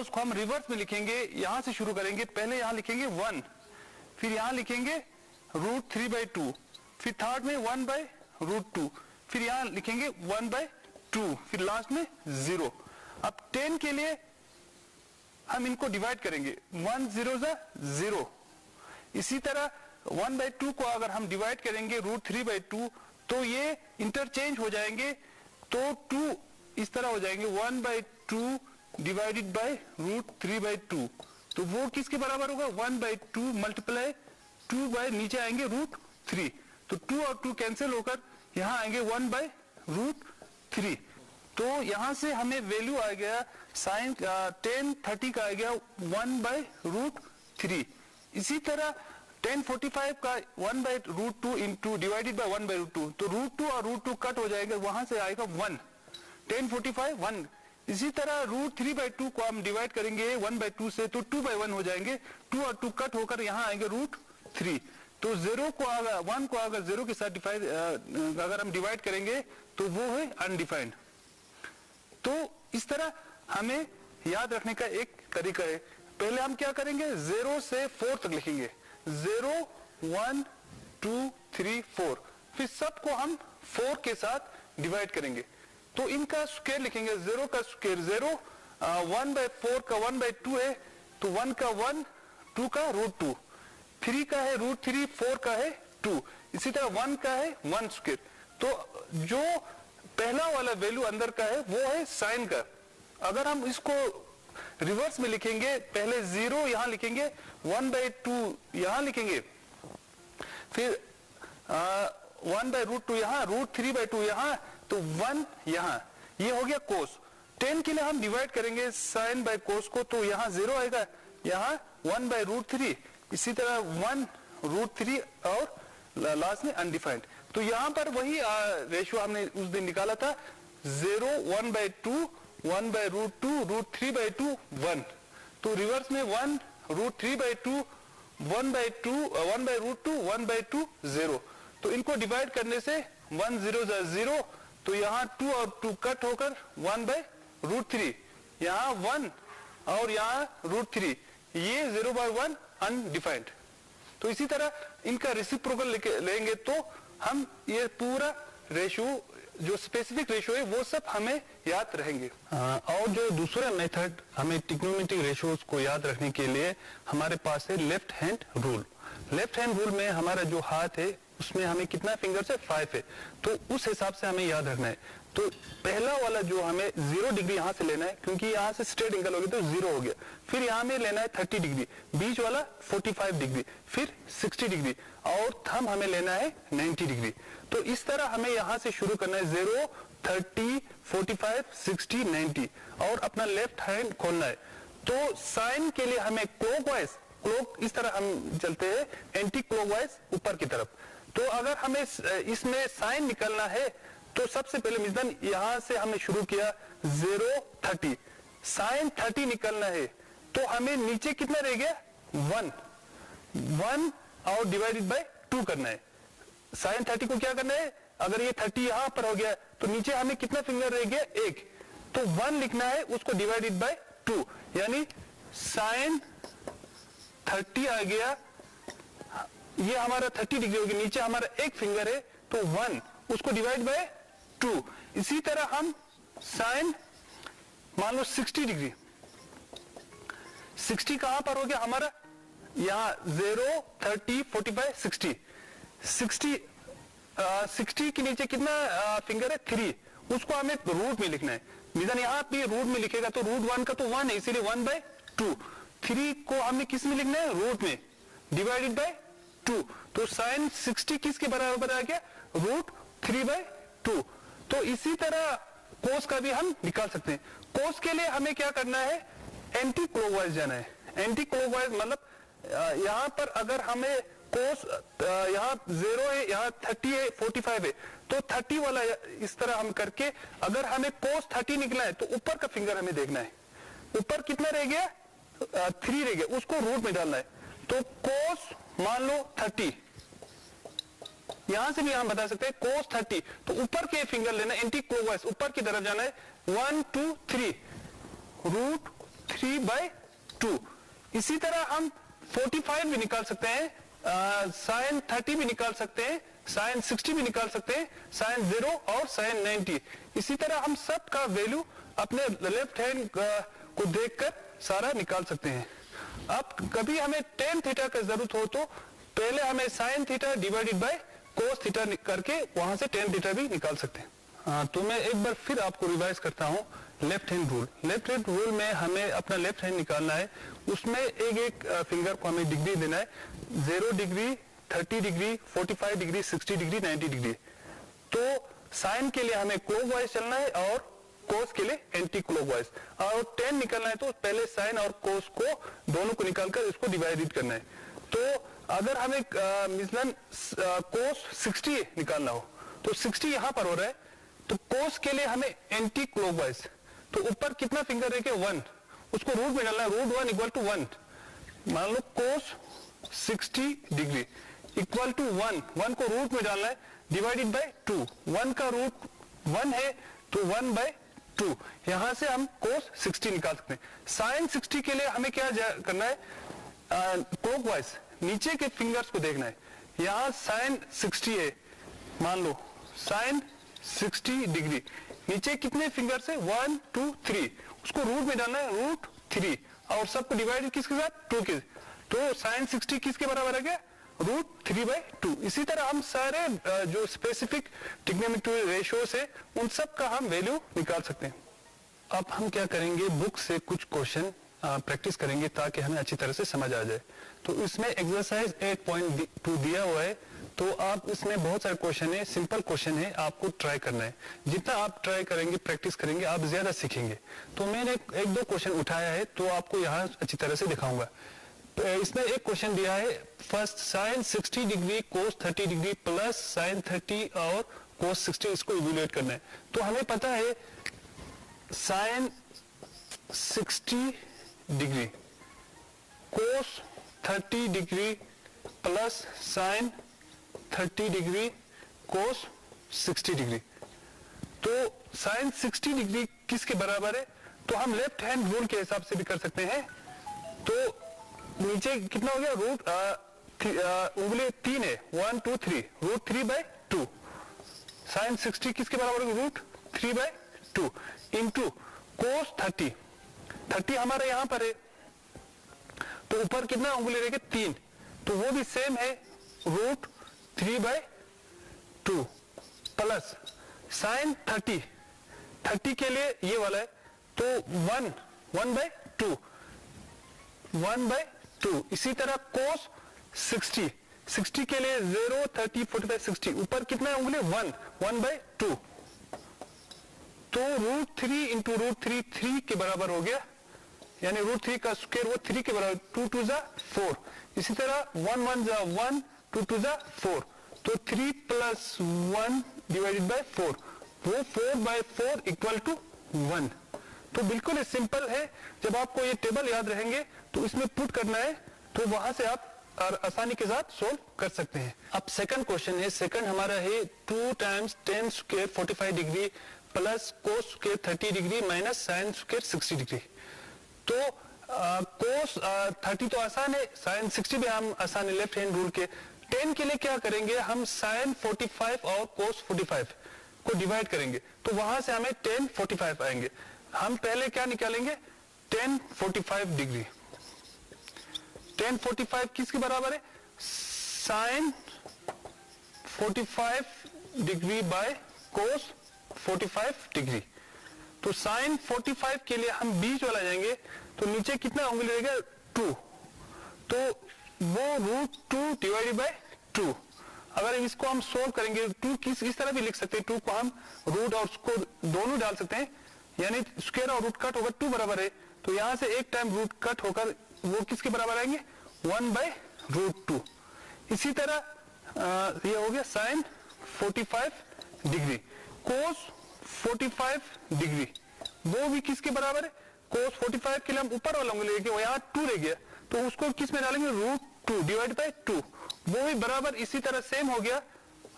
को हम रिवर्स में लिखेंगे। यहां से शुरू करेंगे, पहले यहां लिखेंगे 1, फिर यहां लिखेंगे √3/2, फिर थर्ड में 1/√2, फिर यहां लिखेंगे 1/2, फिर लास्ट में 0। अब 10 के लिए हम इनको डिवाइड करेंगे, 1 0 0। इसी तरह 1/2 को अगर हम डिवाइड करेंगे √3/2 तो ये इंटरचेंज हो जाएंगे, तो 2 इस तरह हो जाएंगे, 1/2 डिवाइडेड बाय √3/2। तो वो किसके बराबर होगा? 1/2 मल्टीप्लाई 2 बाय नीचे आएंगे √3। तो 2 और 2 कैंसिल होकर यहां आएंगे 1/√3। तो यहां से हमें वैल्यू आ गया साइन 10 30 का आ गया 1/√3। इसी तरह 10 45 का 1/√2 इंटू डिवाइडेड बाय 1/√2। तो √2 और √2 कट हो जाएगा, वहां से आएगा 1। 10 45 1। इसी तरह √3/2 को हम डिवाइड करेंगे 1/2 से, तो 2/1 हो जाएंगे। 2 और 2 कट होकर यहाँ आएंगे √3। तो 0 को अगर 1 को अगर 0 के साथ अगर हम डिवाइड करेंगे तो वो है अनडिफाइंड। तो इस तरह हमें याद रखने का एक तरीका है। पहले हम क्या करेंगे? 0 से 4 तक लिखेंगे, 0 1 2 3 4, फिर सबको हम 4 के साथ डिवाइड करेंगे। तो इनका स्क्वायर लिखेंगे, 0 का स्क्वायर 0, 1/4 का 1/2 है, तो 1 का 1, 2 का √2, 3 का है √3, 4 का है 2। इसी तरह 1 का है 1 स्क्वायर। तो जो पहला वाला वैल्यू अंदर का है वो है साइन का। अगर हम इसको रिवर्स में लिखेंगे, पहले 0 यहां लिखेंगे, 1/2 यहां लिखेंगे, फिर 1/√2 यहां, √3/2 यहां, तो 1 यहां। ये हो गया कोस। 10 के लिए हम डिवाइड करेंगे साइन बाय कोस को, तो यहां 0 आएगा, यहां 1/√3। इसी तरह 1√3 और लास्ट में अनडिफाइंड। तो यहां पर वही रेशियो हमने उस दिन निकाला था, 0 1/2 1/√2 √3/2 1। तो रिवर्स में 1 √3/2 1/2 1/√2 1/2 0। तो इनको डिवाइड करने से 1 0 0, तो यहाँ 2 और 2 कट होकर 1/√3, यहाँ 1 और यहाँ √3, ये 0/1 अनडिफाइंड। तो इसी तरह इनका रेसिप्रोकल लेंगे तो हम ये पूरा रेशियो, जो स्पेसिफिक रेशियो है, वो सब हमें याद रहेंगे। और जो दूसरा मेथड हमें ट्रिग्नोमेट्रिक रेशियोज को याद रखने के लिए हमारे पास है left hand rule. Left hand rule में हमारा जो हाथ है उसमें हमें कितना फिंगर्स है? 5 है। तो उस हिसाब से हमें याद रखना है। तो पहला वाला जो हमें 0 डिग्री यहां से लेना है, क्योंकि यहां से स्ट्रेट एंगल हो गया तो 0 हो गया। फिर यहां में लेना है 30 डिग्री, बीच वाला 45 डिग्री, फिर 60 डिग्री, और थंब हमें लेना है 90 डिग्री। तो इस तरह हमें यहां से शुरू करना है, 0 30 45 60 90, और अपना लेफ्ट हैंड खोलना है। तो साइन के लिए हमें क्लॉकवाइज, क्लॉक इस तरह हम चलते हैं, एंटी क्लॉकवाइज ऊपर की तरफ। तो अगर हमें इसमें साइन निकलना है तो सबसे पहले मिजन यहां से हमने शुरू किया, 0 30, साइन 30 निकलना है तो हमें नीचे कितना रह गया? 1 और डिवाइडेड बाय 2 करना है। साइन 30 को क्या करना है? अगर ये 30 यहां पर हो गया तो नीचे हमें कितना फिंगर रह गया? 1, तो 1 लिखना है, उसको डिवाइडेड बाय 2, यानी साइन 30 आ गया, ये हमारा 30 डिग्री हो गया, नीचे हमारा 1 फिंगर है तो 1, उसको डिवाइड बाय 2। इसी तरह हम साइन मान लो 60 डिग्री, 60 कहां पर हो गया हमारा? यहां 0 30 45 60, 60 के नीचे कितना फिंगर है? 3, उसको हमें रूट में लिखना है। मिजान यहां भी रूट में लिखेगा तो √1 का तो 1 है, इसीलिए 1/2। 3 को हमने किस में लिखना है, रूट में, डिवाइडेड बाय 2। तो साइन 60 किसके बराबर आ गया, रूट 3/2। तो इसी तरह कोस का भी हम निकाल सकते हैं। कोस के लिए हमें क्या करना है, एंटी क्लॉकवाइज जाना है। एंटी क्लॉकवाइज मतलब यहां पर अगर हमें कोस यहाँ 0 है, यहाँ 30 है, 45 है, तो 30 वाला इस तरह हम करके अगर हमें कोस 30 निकला है तो ऊपर का फिंगर हमें देखना है। ऊपर कितना रह गया, 3 रह गया, उसको रूट में डालना है। तो कोस मान लो 30, यहां से भी हम बता सकते हैं कोस 30, तो ऊपर के फिंगर लेना, एंटी क्लॉकवाइज ऊपर की तरफ जाना है। 1 2 3 रूट 3/2। इसी तरह हम 45 भी निकाल सकते हैं, साइन 30 भी निकाल सकते हैं, साइन 60 भी निकाल सकते हैं, साइन 0 और साइन 90। इसी तरह हम सब का वैल्यू अपने लेफ्ट हैंड को देखकर सारा निकाल सकते हैं। अब कभी हमें टेन थीटा का जरूरत हो तो पहले हमें sine theta divided by cos theta करके वहां से टेन थीटा भी निकाल सकते हैं। तो मैं एक बार फिर आपको रिवाइज करता हूं left hand rule. Left hand rule में हमें अपना लेफ्ट हैंड निकालना है, उसमें एक फिंगर को हमें डिग्री देना है, 0 degree, 30 degree, 45 degree, 60 degree, 90 degree. तो साइन के लिए हमें क्लॉकवाइज चलना है और कोस के लिए एंटी क्लॉकवाइज। और 10 निकालना है तो पहले साइन और कोस को दोनों को निकालकर इसको डिवाइडेड करना है। तो अगर हमें मिसलन कोस 60 निकालना हो तो 60 यहां पर हो रहा है, तो कोस के लिए हमें एंटी क्लॉकवाइज, तो ऊपर कितना फिंगर है कि 1, उसको रूट में डालना है, रूट 1 इक्वल टू 1। मान लो कोस 60 डिग्री इक्वल टू 1, 1 को रूट में डालना है, डिवाइडेड बाय 2। 1 का रूट 1 है तो 1/2। यहां से हम कोस 60 निकाल सकते हैं। साइन 60 के लिए हमें क्या करना है, क्लॉकवाइज नीचे के फिंगर्स को देखना है। यहां साइन 60 है, मान लो साइन 60 डिग्री, नीचे कितने फिंगर्स है, 1 2 3, उसको रूट में डालना है, रूट 3, और सबको डिवाइड किसके साथ, 2 के। तो साइन 60 किसके बराबर आ गया, रूट 3/2। इसी तरह हम सारे जो स्पेसिफिक ट्रिग्नोमेट्री रेशियोज है उन सब का हम वैल्यू निकाल सकते हैं। अब हम क्या करेंगे, बुक से कुछ क्वेश्चन प्रैक्टिस करेंगे ताकि हमें अच्छी तरह से समझ आ जाए। तो इसमें एक्सरसाइज 8.2 दिया हुआ है, तो आप इसमें बहुत सारे क्वेश्चन है, सिंपल क्वेश्चन है, आपको ट्राई करना है। जितना आप ट्राई करेंगे, प्रैक्टिस करेंगे, आप ज्यादा सीखेंगे। तो मैंने एक दो क्वेश्चन उठाया है, तो आपको यहाँ अच्छी तरह से दिखाऊंगा। इसमें एक क्वेश्चन दिया है, first sine 60 degree cos 30 degree plus sine 30 और कोस 60, इसको इवैल्यूएट करना है। तो हमें पता है sine 60 degree cos 30 degree plus sine 30 degree cos 60 degree. तो साइन 60 डिग्री किसके बराबर है, तो हम लेफ्ट हैंड रूल के हिसाब से भी कर सकते हैं। तो नीचे कितना हो गया, रूट उंगली 3 है, 1 2 3, रूट 3/2। साइन 60 किसके बराबर है, रूट 3/2 इंटू कोस 30। 30 हमारे यहां पर है, तो ऊपर कितना उंगली रहेगी, 3, तो वो भी सेम है, रूट 3/2 प्लस साइन 30 के लिए ये वाला है, तो 1/2 1/2। इसी तरह कोस 60 के लिए 0 30 45 60, ऊपर कितना है उंगली, 1/2, तो रूट 3 इंटू रूट 3 के बराबर हो गया, यानी रूट 3 का स्क्वायर वो 3 के बराबर, 2 2 जा 4। इसी तरह 1 1 जा 1, 2 2 जा 4, तो 3 प्लस 1 डिवाइडेड बाय 4, वो 4/4 इक्वल टू 1। तो बिल्कुल सिंपल है, जब आपको ये टेबल याद रहेंगे तो इसमें पुट करना है, तो वहां से आप आसानी के साथ सोल्व कर सकते हैं। अब सेकंड क्वेश्चन है, सेकंड हमारा है 2 times tan square 45 degree plus cos square 30 degree minus sine square 60 degree. तो कोस 30 तो आसान है, साइन 60 भी हम आसान है लेफ्ट हैंड रूल के। 10 के लिए क्या करेंगे, हम साइन 45 और कोस 45 को डिवाइड करेंगे, तो वहां से हमें tan 45 आएंगे। हम पहले क्या निकालेंगे, tan 45 डिग्री। tan 45 किसके बराबर है, sine 45 degree by cos 45 degree. तो साइन 45 के लिए हम बीच वाला जाएंगे, तो नीचे कितना उंगली रहेगा, 2, तो वो √2 डिवाइडेड बाय 2। अगर इसको हम सोल्व करेंगे, 2 इस तरह भी लिख सकते हैं, 2 को हम रूट और उसको दोनों डाल सकते हैं, यानी स्क्वायर और रूट कट होकर 2 बराबर है, तो यहां से एक टाइम रूट कट होकर वो किसके बराबर आएंगे, 1/√2। इसी तरह ये हो गया साइन 45 डिग्री, कोस 45 डिग्री, वो भी किसके बराबर है, कोस 45 के लिए हम ऊपर वाला उंगली लेके, वो यहाँ 2 रह गया, तो उसको किस में डालेंगे, √2 डिवाइड बाय 2, वो भी बराबर इसी तरह सेम हो गया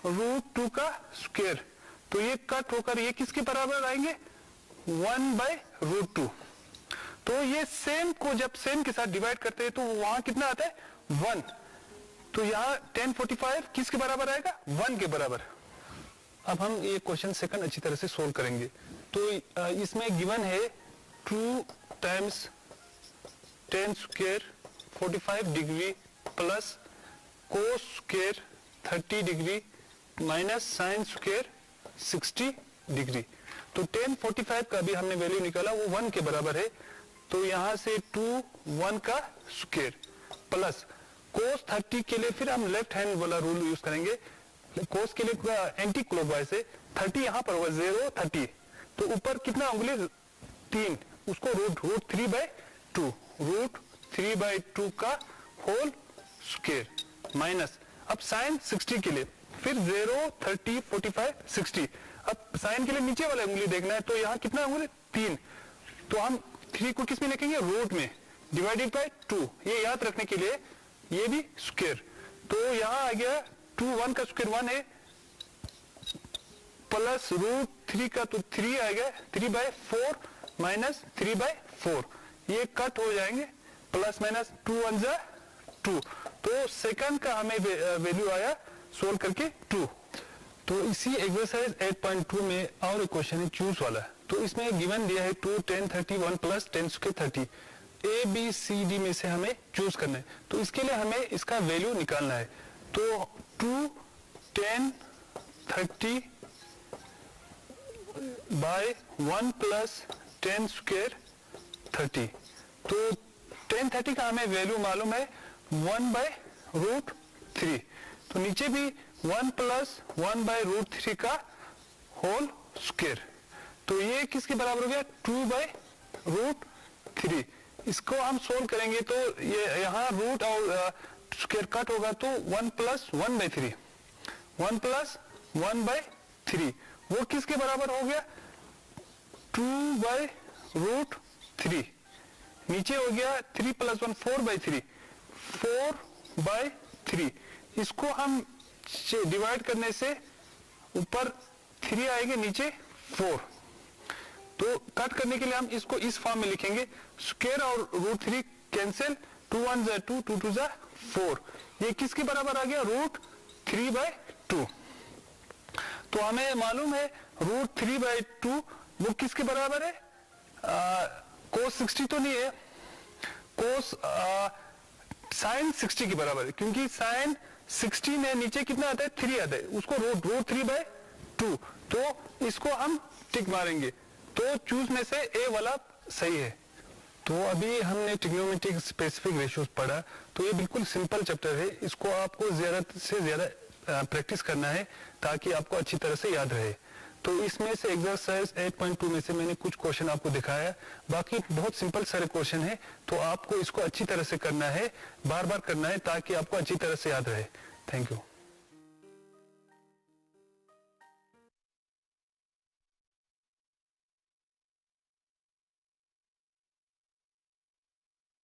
√2 का स्क्वायर, तो ये कट होकर ये किसके बराबर आएंगे, 1/√2। तो ये सेम को जब सेम के साथ डिवाइड करते हैं तो वहां कितना आता है, 1, तो यहाँ tan 45 किसके बराबर आएगा, 1 के बराबर। अब हम ये क्वेश्चन सेकंड अच्छी तरह से सोल्व करेंगे। तो इसमें गिवन है 2 times tan square 45 degree plus cos square 30 degree minus sine square 60 degree. तो tan 45 का भी हमने वैल्यू निकाला, वो 1 के बराबर है, तो यहां से 2 1 का स्क्वायर प्लस कोस 30 के लिए फिर हम लेफ्ट हैंड वाला रूल यूज करेंगे, कोस के लिए एंटी क्लॉकवाइज है, 30 यहां पर होगा 0 30, तो ऊपर कितना उंगली 3, उसको √3/2, √3/2 का होल स्क्वायर माइनस, अब साइन 60 के लिए फिर 0 30 45 60, अब साइन के लिए नीचे वाला उंगली देखना है, तो यहाँ कितना उंगली 3, तो हम 3 को किस में लिखेंगे, रूट में, डिवाइडेड बाय 2, ये याद रखने के लिए ये भी स्क्वायर, तो यहां आ गया 2 1 का स्क्वायर 1 है, प्लस √3 का तो 3 आएगा, 3/4 माइनस 3/4, ये कट हो जाएंगे, प्लस माइनस 2 1 जा 2, तो सेकंड का हमें वैल्यू आया सोल्व करके 2। तो इसी एक्सरसाइज 8.2 में और एक क्वेश्चन है चूज वाला, तो इसमें गिवन दिया है 2 tan 31 plus tan square 30, A B C D में से हमें चूज करना है, तो इसके लिए हमें इसका वैल्यू निकालना है, तो 2 tan 30 by 1 plus tan square 30, तो tan 30 का हमें वैल्यू मालूम है 1/√3, तो नीचे भी 1 प्लस 1/√3 का होल स्क्वायर, तो ये किसके बराबर हो गया, 2/√3। इसको हम सोल्व करेंगे तो ये यहाँ रूट और स्क्वायर कट होगा, तो 1 प्लस 1/3, 1 प्लस 1/3, वो किसके बराबर हो गया, 2/√3, नीचे हो गया 3 प्लस 1 4/3, 4/3, इसको हम डिवाइड करने से ऊपर 3 आएंगे, नीचे 4, तो कट करने के लिए हम इसको इस फॉर्म में लिखेंगे, स्क्वायर और √3 कैंसिल, 2 1 जा 2, 2 2 जा 4, ये किसके बराबर आ गया, √3/2। तो हमें मालूम है √3/2 वो किसके बराबर है, कोस 60 तो नहीं है, कोस साइन 60 के बराबर है, क्योंकि साइन 60 में नीचे कितना आता है, 3 आता है, उसको √3/2, तो इसको हम टिक मारेंगे, तो चूज में से ए वाला सही है। तो अभी हमने ट्रिग्नोमेट्रिक स्पेसिफिक रेशियोज पढ़ा, तो ये बिल्कुल सिंपल चैप्टर है, इसको आपको ज्यादा से ज्यादा प्रैक्टिस करना है ताकि आपको अच्छी तरह से याद रहे। तो इसमें से एक्सरसाइज 8.2 में से मैंने कुछ क्वेश्चन आपको दिखाया, बाकी बहुत सिंपल सारे क्वेश्चन है, तो आपको इसको अच्छी तरह से करना है, बार बार करना है ताकि आपको अच्छी तरह से याद रहे। Thank you.